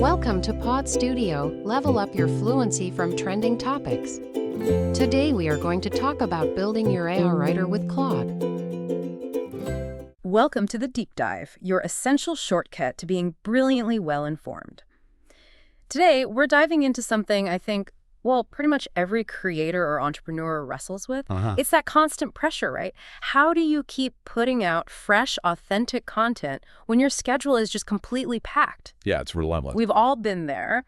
Welcome to Pod Studio, level up your fluency from trending topics. Today we are going to talk about building your AI writer with Claude. Welcome to the Deep Dive, your essential shortcut to being brilliantly well-informed. Today, we're diving into something I think, pretty much every creator or entrepreneur wrestles with. It's that constant pressure, right? How do you keep putting out fresh, authentic content when your schedule is just completely packed? Yeah, it's relentless. We've all been there,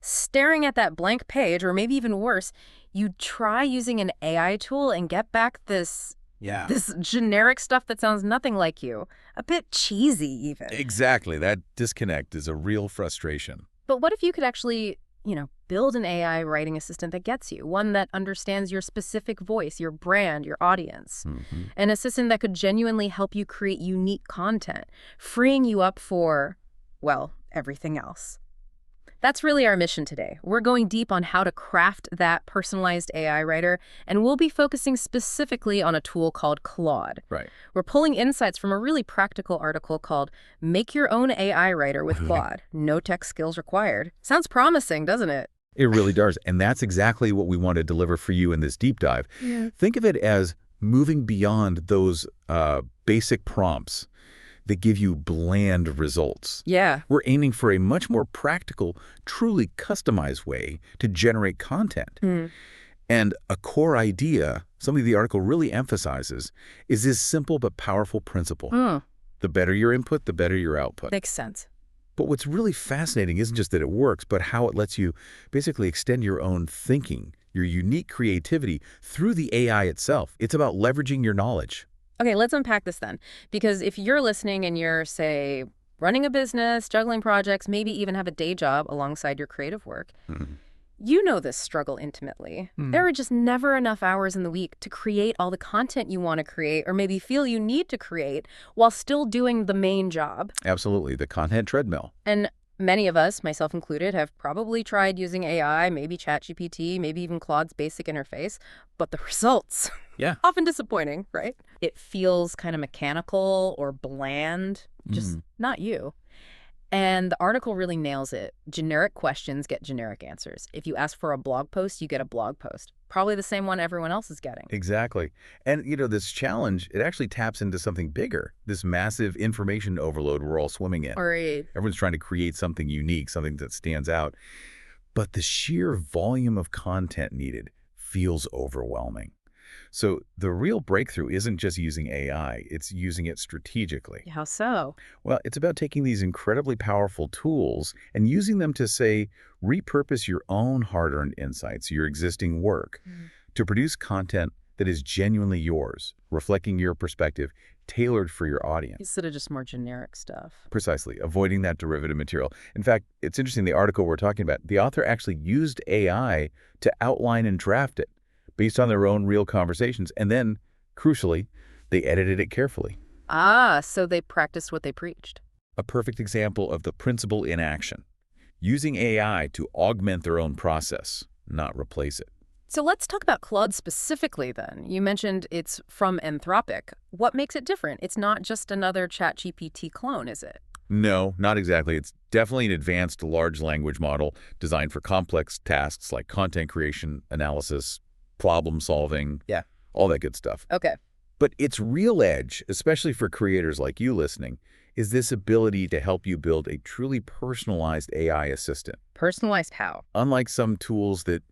staring at that blank page, or maybe even worse, you try using an AI tool and get back this generic stuff that sounds nothing like you. A bit cheesy, even. Exactly. That disconnect is a real frustration. But what if you could actually, build an AI writing assistant that gets you, one that understands your specific voice, your brand, your audience, an assistant that could genuinely help you create unique content, freeing you up for, everything else. That's really our mission today. We're going deep on how to craft that personalized AI writer, and we'll be focusing specifically on a tool called Claude. Right. We're pulling insights from a really practical article called Make Your Own AI Writer with Claude. No tech skills required. Sounds promising, doesn't it? It really does. And that's exactly what we want to deliver for you in this deep dive. Yeah. Think of it as moving beyond those basic prompts that give you bland results. Yeah. We're aiming for a much more practical, truly customized way to generate content. And a core idea, something the article really emphasizes, is this simple but powerful principle. The better your input, the better your output. Makes sense. But what's really fascinating isn't just that it works, but how it lets you basically extend your own thinking, your unique creativity through the AI itself. It's about leveraging your knowledge. Okay, let's unpack this then. Because if you're listening and you're, say, running a business, juggling projects, maybe even have a day job alongside your creative work, you know this struggle intimately. There are just never enough hours in the week to create all the content you want to create or maybe feel you need to create while still doing the main job. Absolutely, the content treadmill. And many of us, myself included, have probably tried using AI, maybe ChatGPT, maybe even Claude's basic interface, but the results, often disappointing, right? It feels kind of mechanical or bland, just not you. And the article really nails it. Generic questions get generic answers. If you ask for a blog post, you get a blog post. Probably the same one everyone else is getting. Exactly. And, this challenge, it actually taps into something bigger, this massive information overload we're all swimming in. Right. Everyone's trying to create something unique, something that stands out. But the sheer volume of content needed feels overwhelming. So the real breakthrough isn't just using AI, it's using it strategically. How so? Well, it's about taking these incredibly powerful tools and using them to, say, repurpose your own hard-earned insights, your existing work, to produce content that is genuinely yours, reflecting your perspective, tailored for your audience. Instead of just more generic stuff. Precisely, avoiding that derivative material. In fact, it's interesting, the article we're talking about, the author actually used AI to outline and draft it, based on their own real conversations. And then, crucially, they edited it carefully. So they practiced what they preached. A perfect example of the principle in action. Using AI to augment their own process, not replace it. So let's talk about Claude specifically then. You mentioned it's from Anthropic. What makes it different? It's not just another ChatGPT clone, is it? No, not exactly. It's definitely an advanced large language model designed for complex tasks like content creation, analysis, problem solving, all that good stuff. Okay. But its real edge, especially for creators like you listening, is this ability to help you build a truly personalized AI assistant. Personalized how? Unlike some tools that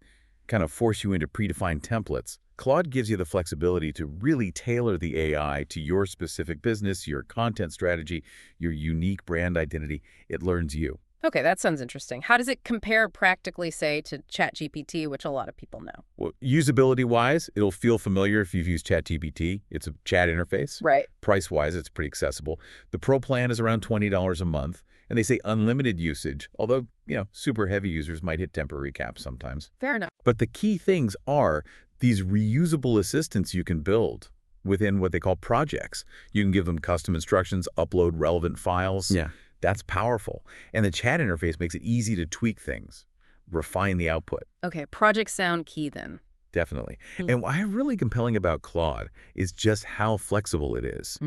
kind of force you into predefined templates, Claude gives you the flexibility to really tailor the AI to your specific business, your content strategy, your unique brand identity. It learns you. Okay, that sounds interesting. How does it compare practically, say, to ChatGPT, which a lot of people know? Well, usability-wise, it'll feel familiar if you've used ChatGPT. It's a chat interface. Right. Price-wise, it's pretty accessible. The Pro plan is around $20 a month, and they say unlimited usage, although, super heavy users might hit temporary caps sometimes. Fair enough. But the key things are these reusable assistants you can build within what they call projects. You can give them custom instructions, upload relevant files. That's powerful. And the chat interface makes it easy to tweak things, refine the output. Okay, projects sound key then. Definitely. And what I really compelling about Claude is just how flexible it is.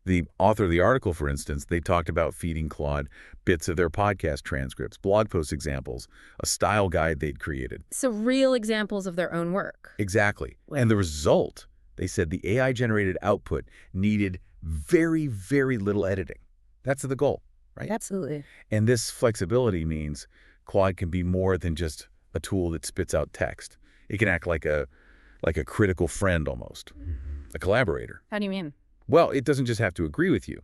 The author of the article, for instance, they talked about feeding Claude bits of their podcast transcripts, blog post examples, a style guide they'd created. So real examples of their own work. Exactly. And the result, they said the AI-generated output needed very, very little editing. That's the goal, right? Absolutely. And this flexibility means Claude can be more than just a tool that spits out text. It can act like a critical friend almost, a collaborator. How do you mean? Well, it doesn't just have to agree with you.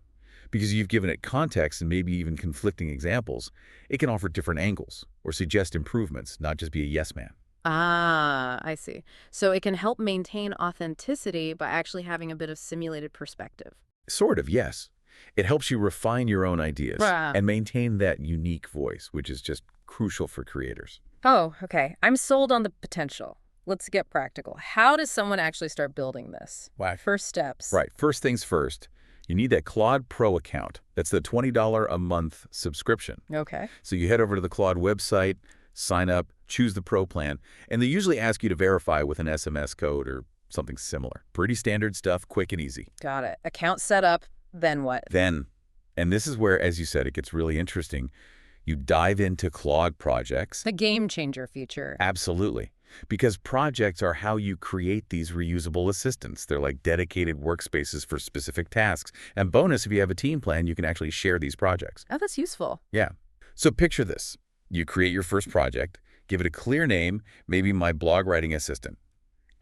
Because you've given it context and maybe even conflicting examples, it can offer different angles or suggest improvements, not just be a yes man. Ah, I see. So it can help maintain authenticity by actually having a bit of simulated perspective. Sort of, yes. It helps you refine your own ideas and maintain that unique voice, which is just crucial for creators. Oh, okay. I'm sold on the potential. Let's get practical. How does someone actually start building this? First steps. Right. First things first. You need that Claude Pro account. That's the $20 a month subscription. Okay. So you head over to the Claude website, sign up, choose the Pro plan, and they usually ask you to verify with an SMS code or something similar. Pretty standard stuff, quick and easy. Got it. Account set up, then what? Then, and this is where, as you said, it gets really interesting, you dive into Claude projects. The game changer feature. Absolutely. Because projects are how you create these reusable assistants. They're like dedicated workspaces for specific tasks. And bonus, if you have a team plan, you can actually share these projects. Oh, that's useful. Yeah. So picture this. You create your first project, give it a clear name, maybe my blog writing assistant.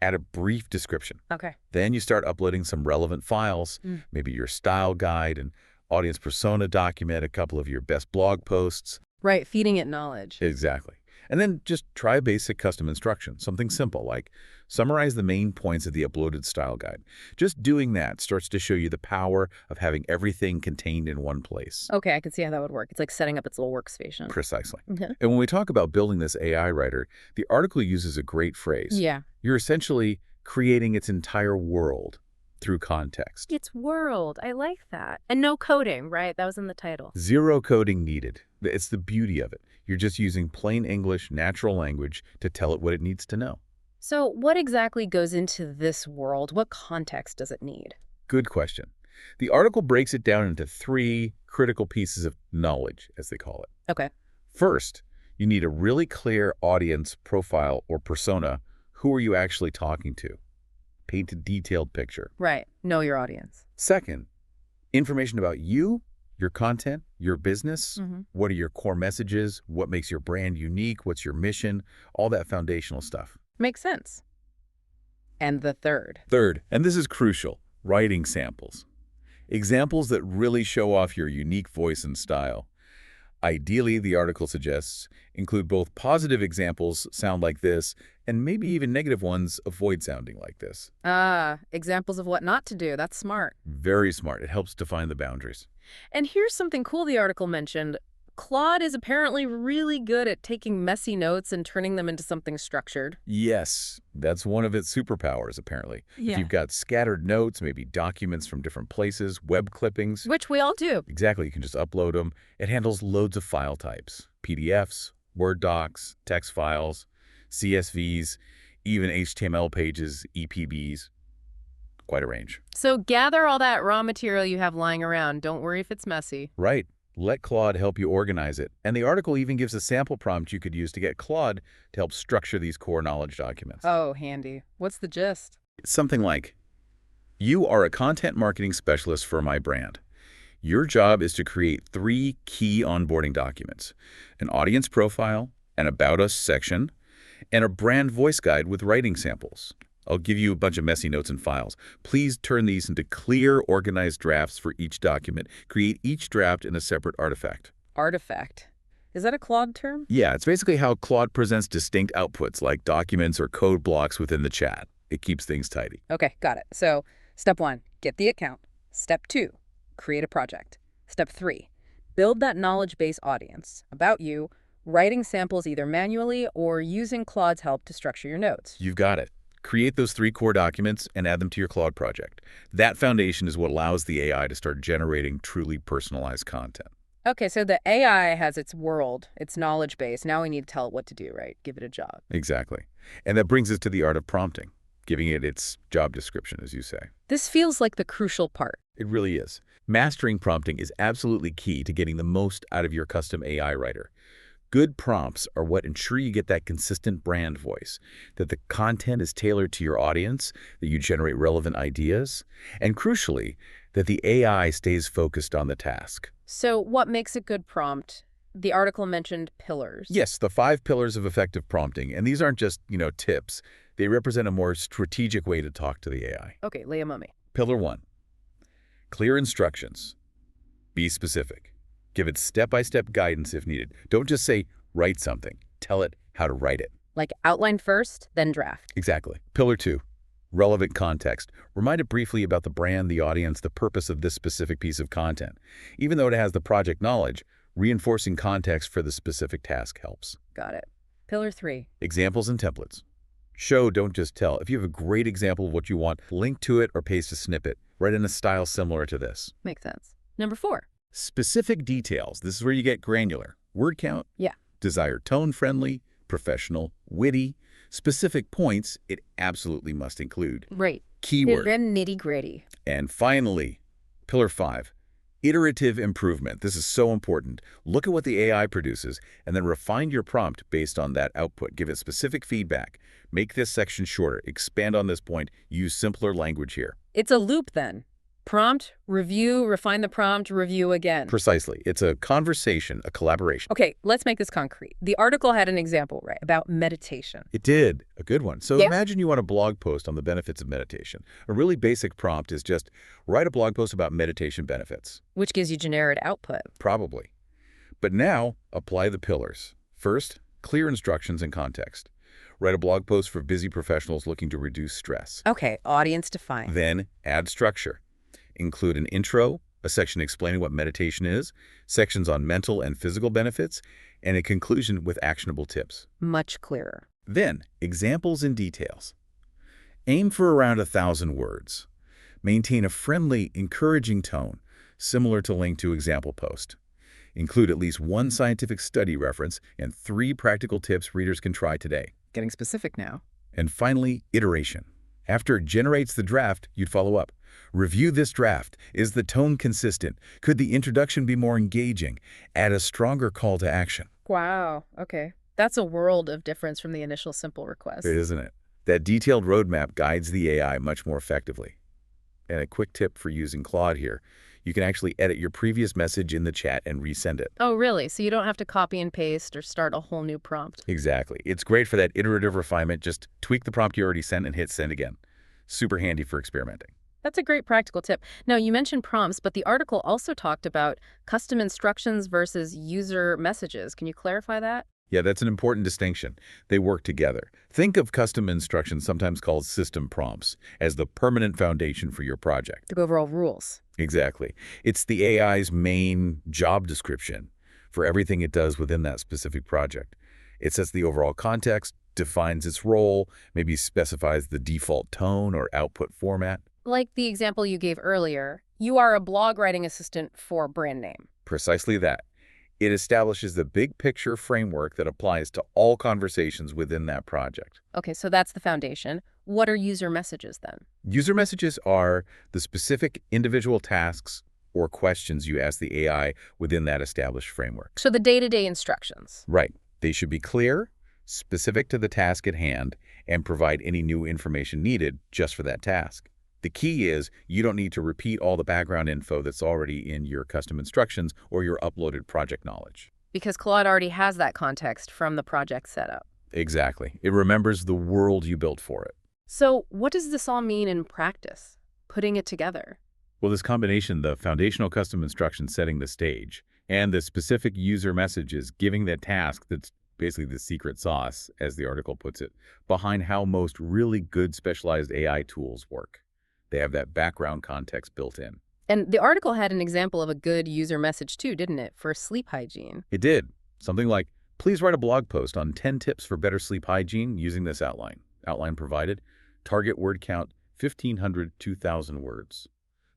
Add a brief description. Okay. Then you start uploading some relevant files, maybe your style guide and audience persona document, a couple of your best blog posts. Right, feeding it knowledge. Exactly. And then just try a basic custom instruction, something simple like summarize the main points of the uploaded style guide. Just doing that starts to show you the power of having everything contained in one place. Okay, I can see how that would work. It's like setting up its little workstation. Precisely. Okay. And when we talk about building this AI writer, the article uses a great phrase. Yeah. You're essentially creating its entire world through context. Its world. I like that. And no coding, right? That was in the title. Zero coding needed. It's the beauty of it. You're just using plain English, natural language to tell it what it needs to know. So what exactly goes into this world? What context does it need? Good question. The article breaks it down into 3 critical pieces of knowledge, as they call it. Okay. First, you need a really clear audience profile or persona. Who are you actually talking to? Paint a detailed picture. Right. Know your audience. Second, information about you, your content, your business. What are your core messages? What makes your brand unique? What's your mission? All that foundational stuff. Makes sense. And the third. Third, and this is crucial, writing samples. Examples that really show off your unique voice and style. Ideally, the article suggests, include both positive examples sound like this, and maybe even negative ones avoid sounding like this. Ah, examples of what not to do. That's smart. Very smart. It helps define the boundaries. And here's something cool the article mentioned. Claude is apparently really good at taking messy notes and turning them into something structured. Yes, that's one of its superpowers, apparently. Yeah. If you've got scattered notes, maybe documents from different places, web clippings. Which we all do. Exactly, you can just upload them. It handles loads of file types. PDFs, Word docs, text files, CSVs, even HTML pages, EPBs. Quite a range. So gather all that raw material you have lying around. Don't worry if it's messy. Right. Let Claude help you organize it. And the article even gives a sample prompt you could use to get Claude to help structure these core knowledge documents. Oh, handy. What's the gist? It's something like, you are a content marketing specialist for my brand. Your job is to create 3 key onboarding documents: an audience profile, an About Us section, and a brand voice guide with writing samples. I'll give you a bunch of messy notes and files. Please turn these into clear, organized drafts for each document. Create each draft in a separate artifact. Artifact. Is that a Claude term? Yeah, it's basically how Claude presents distinct outputs like documents or code blocks within the chat. It keeps things tidy. Okay, got it. So, step 1, get the account. Step 2, create a project. Step 3, build that knowledge base audience about you, writing samples either manually or using Claude's help to structure your notes. You've got it. Create those 3 core documents and add them to your Claude project. That foundation is what allows the AI to start generating truly personalized content. Okay, so the AI has its world, its knowledge base. Now we need to tell it what to do, right? Give it a job. Exactly. And that brings us to the art of prompting, giving it its job description, as you say. This feels like the crucial part. It really is. Mastering prompting is absolutely key to getting the most out of your custom AI writer. Good prompts are what ensure you get that consistent brand voice, that the content is tailored to your audience, that you generate relevant ideas, and crucially, that the AI stays focused on the task. So what makes a good prompt? The article mentioned pillars. Yes, the 5 pillars of effective prompting, and these aren't just, tips. They represent a more strategic way to talk to the AI. Okay, lay 'em on me. Pillar 1, clear instructions. Be specific. Give it step-by-step guidance if needed. Don't just say, write something. Tell it how to write it. Like outline first, then draft. Exactly. Pillar 2, relevant context. Remind it briefly about the brand, the audience, the purpose of this specific piece of content. Even though it has the project knowledge, reinforcing context for the specific task helps. Got it. Pillar 3. Examples and templates. Show, don't just tell. If you have a great example of what you want, link to it or paste a snippet. Write in a style similar to this. Makes sense. Number 4. Specific details. This is where you get granular. Word count. Yeah. Desired tone friendly, professional, witty. Specific points it absolutely must include. Right. Keyword. Then nitty-gritty. And finally, pillar 5, iterative improvement. This is so important. Look at what the AI produces and then refine your prompt based on that output. Give it specific feedback. Make this section shorter. Expand on this point. Use simpler language here. It's a loop then. Prompt, review, refine the prompt, review again. Precisely. It's a conversation, a collaboration. Okay, let's make this concrete. The article had an example, right, about meditation. It did. A good one. So Yeah. imagine you want a blog post on the benefits of meditation. A really basic prompt is just write a blog post about meditation benefits. Which gives you generated output. Probably. But now, apply the pillars. First, clear instructions and context. Write a blog post for busy professionals looking to reduce stress. Okay, audience defined. Then, add structure. Include an intro, a section explaining what meditation is, sections on mental and physical benefits, and a conclusion with actionable tips. Much clearer. Then, examples and details. Aim for around 1,000 words. Maintain a friendly, encouraging tone, similar to link to example post. Include at least 1 scientific study reference and 3 practical tips readers can try today. Getting specific now. And finally, iteration. After it generates the draft, you'd follow up. Review this draft. Is the tone consistent? Could the introduction be more engaging? Add a stronger call to action. Wow, okay. That's a world of difference from the initial simple request. Isn't it? That detailed roadmap guides the AI much more effectively. And a quick tip for using Claude here. You can actually edit your previous message in the chat and resend it. Oh, really? So you don't have to copy and paste or start a whole new prompt? Exactly. It's great for that iterative refinement. Just tweak the prompt you already sent and hit send again. Super handy for experimenting. That's a great practical tip. Now, you mentioned prompts, but the article also talked about custom instructions versus user messages. Can you clarify that? Yeah, that's an important distinction. They work together. Think of custom instructions, sometimes called system prompts, as the permanent foundation for your project. The overall rules. Exactly. It's the AI's main job description for everything it does within that specific project. It sets the overall context, defines its role, maybe specifies the default tone or output format. Like the example you gave earlier, you are a blog writing assistant for a brand name. Precisely that. It establishes the big picture framework that applies to all conversations within that project. Okay, so that's the foundation. What are user messages then? User messages are the specific individual tasks or questions you ask the AI within that established framework. So the day-to-day instructions. Right. They should be clear, specific to the task at hand, and provide any new information needed just for that task. The key is you don't need to repeat all the background info that's already in your custom instructions or your uploaded project knowledge. Because Claude already has that context from the project setup. Exactly. It remembers the world you built for it. So what does this all mean in practice, putting it together? Well, this combination, the foundational custom instructions setting the stage, and the specific user messages giving that task that's basically the secret sauce, as the article puts it, behind how most really good specialized AI tools work. They have that background context built in. And the article had an example of a good user message too, didn't it, for sleep hygiene? It did. Something like, please write a blog post on 10 tips for better sleep hygiene using this outline. Outline provided. Target word count, 1,500 to 2,000 words.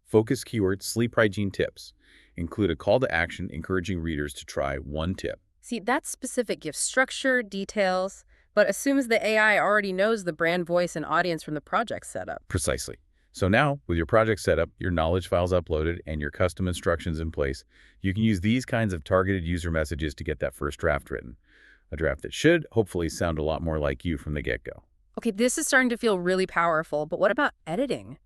Focus keyword, sleep hygiene tips. Include a call to action encouraging readers to try one tip. See, that specific gives structure, details, but assumes the AI already knows the brand voice and audience from the project setup. Precisely. So now, with your project set up, your knowledge files uploaded, and your custom instructions in place, you can use these kinds of targeted user messages to get that first draft written. A draft that should hopefully sound a lot more like you from the get-go. Okay, this is starting to feel really powerful, but what about editing?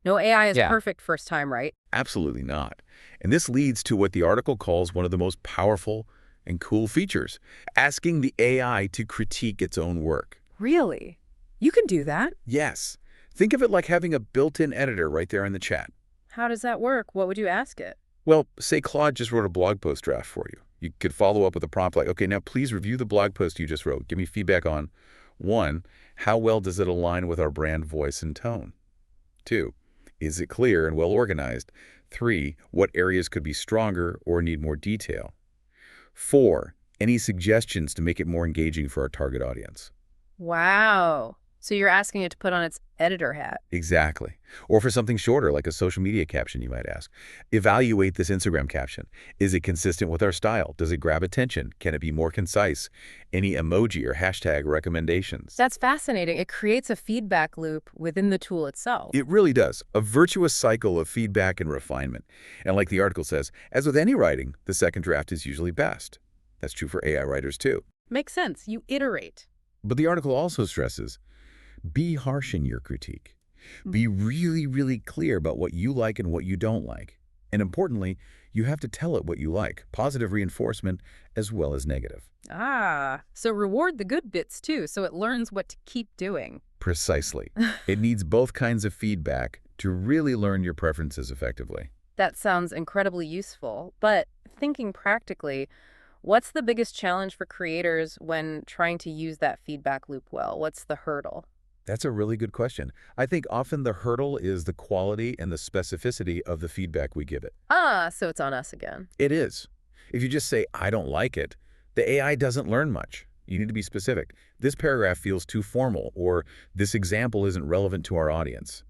No AI is perfect first time, right? Absolutely not. And this leads to what the article calls one of the most powerful and cool features, asking the AI to critique its own work. Really? You can do that? Yes. Think of it like having a built-in editor right there in the chat. How does that work? What would you ask it? Well, say Claude just wrote a blog post draft for you. You could follow up with a prompt like, okay, now please review the blog post you just wrote. Give me feedback on 1, how well does it align with our brand voice and tone? 2, is it clear and well organized? 3, what areas could be stronger or need more detail? 4, any suggestions to make it more engaging for our target audience? Wow. So you're asking it to put on its editor hat. Exactly. Or for something shorter, like a social media caption, you might ask. Evaluate this Instagram caption. Is it consistent with our style? Does it grab attention? Can it be more concise? Any emoji or hashtag recommendations? That's fascinating. It creates a feedback loop within the tool itself. It really does. A virtuous cycle of feedback and refinement. And like the article says, as with any writing, the second draft is usually best. That's true for AI writers too. Makes sense. You iterate. But the article also stresses, be harsh in your critique. Be really, really clear about what you like and what you don't like. And importantly, you have to tell it what you like, positive reinforcement as well as negative. Ah, so reward the good bits too, so it learns what to keep doing. Precisely. It needs both kinds of feedback to really learn your preferences effectively. That sounds incredibly useful, but thinking practically, what's the biggest challenge for creators when trying to use that feedback loop well? What's the hurdle? That's a really good question. I think often the hurdle is the quality and the specificity of the feedback we give it. Ah, so it's on us again. It is. If you just say, I don't like it, the AI doesn't learn much. You need to be specific. This paragraph feels too formal, or this example isn't relevant to our audience.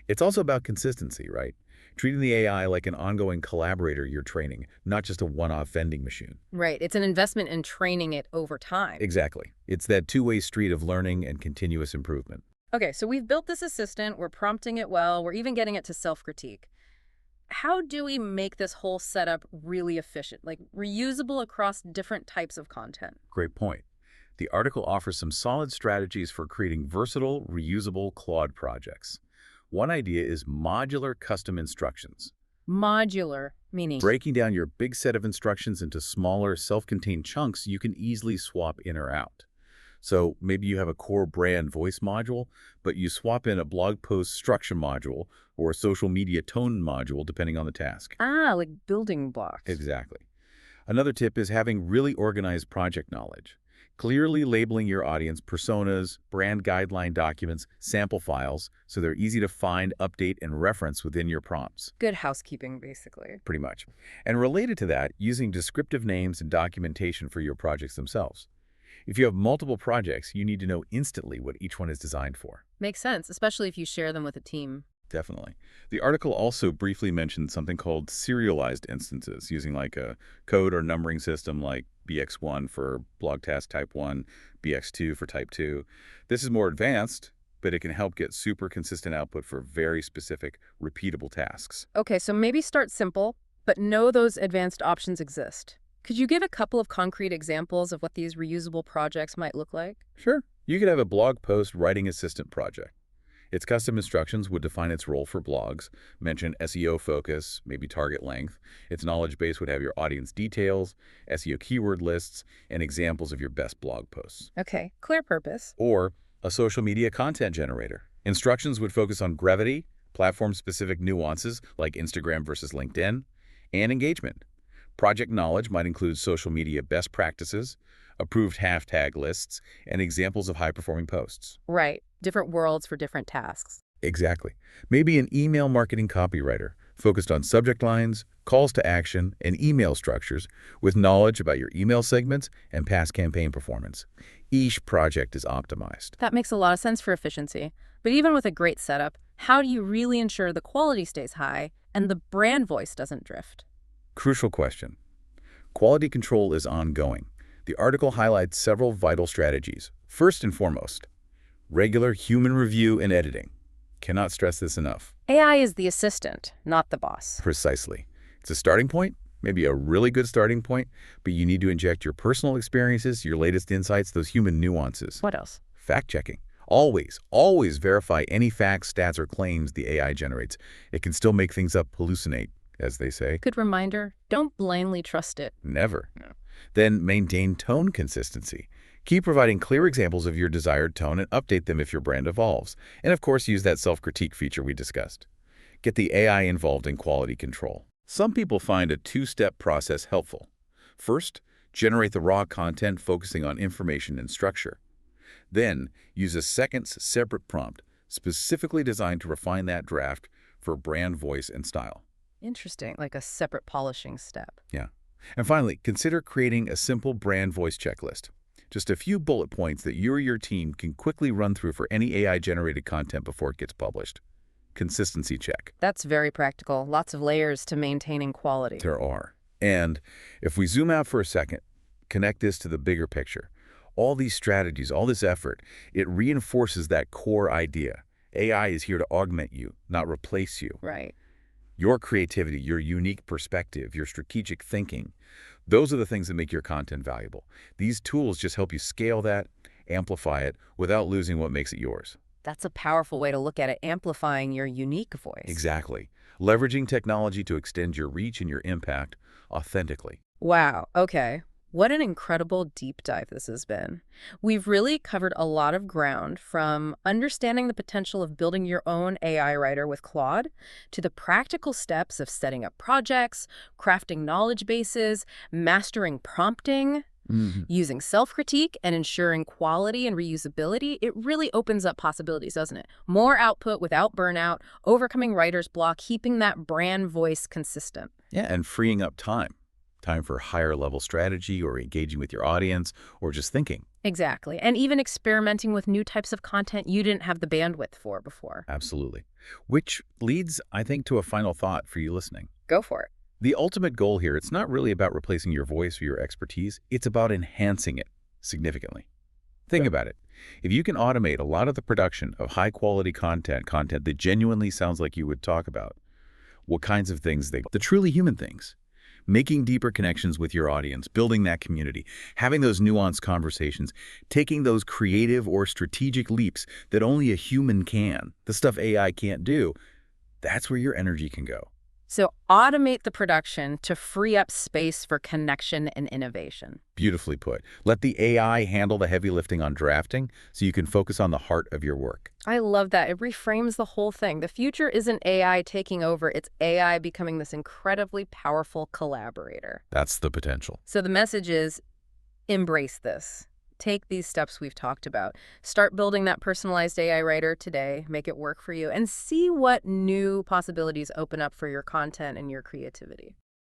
It's also about consistency, right? Treating the AI like an ongoing collaborator you're training, not just a one-off vending machine. Right. It's an investment in training it over time. Exactly. It's that two-way street of learning and continuous improvement. Okay, so we've built this assistant, we're prompting it well, we're even getting it to self-critique. How do we make this whole setup really efficient, like reusable across different types of content? Great point. The article offers some solid strategies for creating versatile, reusable Claude projects. One idea is modular custom instructions. Modular, meaning? Breaking down your big set of instructions into smaller, self-contained chunks you can easily swap in or out. So maybe you have a core brand voice module, but you swap in a blog post structure module or a social media tone module depending on the task. Ah, like building blocks. Exactly. Another tip is having really organized project knowledge. Clearly labeling your audience personas, brand guideline documents, sample files, so they're easy to find, update, and reference within your prompts. Good housekeeping, basically. Pretty much. And related to that, using descriptive names and documentation for your projects themselves. If you have multiple projects, you need to know instantly what each one is designed for. Makes sense, especially if you share them with a team. Definitely. The article also briefly mentioned something called serialized instances, using like a code or numbering system like BX1 for blog task type 1, BX2 for type 2. This is more advanced, but it can help get super consistent output for very specific, repeatable tasks. Okay, so maybe start simple, but know those advanced options exist. Could you give a couple of concrete examples of what these reusable projects might look like? Sure. You could have a blog post writing assistant project. Its custom instructions would define its role for blogs, mention SEO focus, maybe target length. Its knowledge base would have your audience details, SEO keyword lists, and examples of your best blog posts. Okay, clear purpose. Or a social media content generator. Instructions would focus on brevity, platform-specific nuances like Instagram versus LinkedIn, and engagement. Project knowledge might include social media best practices, approved hashtag lists, and examples of high-performing posts. Right. Different worlds for different tasks. Exactly. Maybe an email marketing copywriter focused on subject lines, calls to action, and email structures with knowledge about your email segments and past campaign performance. Each project is optimized. That makes a lot of sense for efficiency. But even with a great setup, how do you really ensure the quality stays high and the brand voice doesn't drift? Crucial question. Quality control is ongoing. The article highlights several vital strategies. First and foremost, regular human review and editing. Cannot stress this enough. AI is the assistant, not the boss. Precisely. It's a starting point, maybe a really good starting point, but you need to inject your personal experiences, your latest insights, those human nuances. What else? Fact-checking. Always verify any facts, stats, or claims the AI generates. It can still make things up, hallucinate, as they say. Good reminder, don't blindly trust it. Never. No. Then maintain tone consistency. Keep providing clear examples of your desired tone and update them if your brand evolves. And of course, use that self-critique feature we discussed. Get the AI involved in quality control. Some people find a two-step process helpful. First, generate the raw content focusing on information and structure. Then, use a second separate prompt, specifically designed to refine that draft for brand voice and style. Interesting, like a separate polishing step. Yeah. And finally, consider creating a simple brand voice checklist. Just a few bullet points that you or your team can quickly run through for any AI-generated content before it gets published. Consistency check. That's very practical. Lots of layers to maintaining quality. There are. And if we zoom out for a second, connect this to the bigger picture. All these strategies, all this effort, it reinforces that core idea. AI is here to augment you, not replace you. Right. Your creativity, your unique perspective, your strategic thinking, those are the things that make your content valuable. These tools just help you scale that, amplify it, without losing what makes it yours. That's a powerful way to look at it, amplifying your unique voice. Exactly. Leveraging technology to extend your reach and your impact authentically. Wow. Okay. What an incredible deep dive this has been. We've really covered a lot of ground, from understanding the potential of building your own AI writer with Claude to the practical steps of setting up projects, crafting knowledge bases, mastering prompting, using self-critique, and ensuring quality and reusability. It really opens up possibilities, doesn't it? More output without burnout, overcoming writer's block, keeping that brand voice consistent. Yeah, and freeing up time. Time for higher level strategy or engaging with your audience or just thinking. Exactly. And even experimenting with new types of content you didn't have the bandwidth for before. Absolutely. Which leads, I think, to a final thought for you listening. Go for it. The ultimate goal here, it's not really about replacing your voice or your expertise. It's about enhancing it significantly. Think about it. If you can automate a lot of the production of high quality content that genuinely sounds like you would talk about, what kinds of things the truly human things. Making deeper connections with your audience, building that community, having those nuanced conversations, taking those creative or strategic leaps that only a human can, the stuff AI can't do, that's where your energy can go. So automate the production to free up space for connection and innovation. Beautifully put. Let the AI handle the heavy lifting on drafting so you can focus on the heart of your work. I love that. It reframes the whole thing. The future isn't AI taking over, it's AI becoming this incredibly powerful collaborator. That's the potential. So the message is, embrace this. Take these steps we've talked about. Start building that personalized AI writer today. Make it work for you and see what new possibilities open up for your content and your creativity.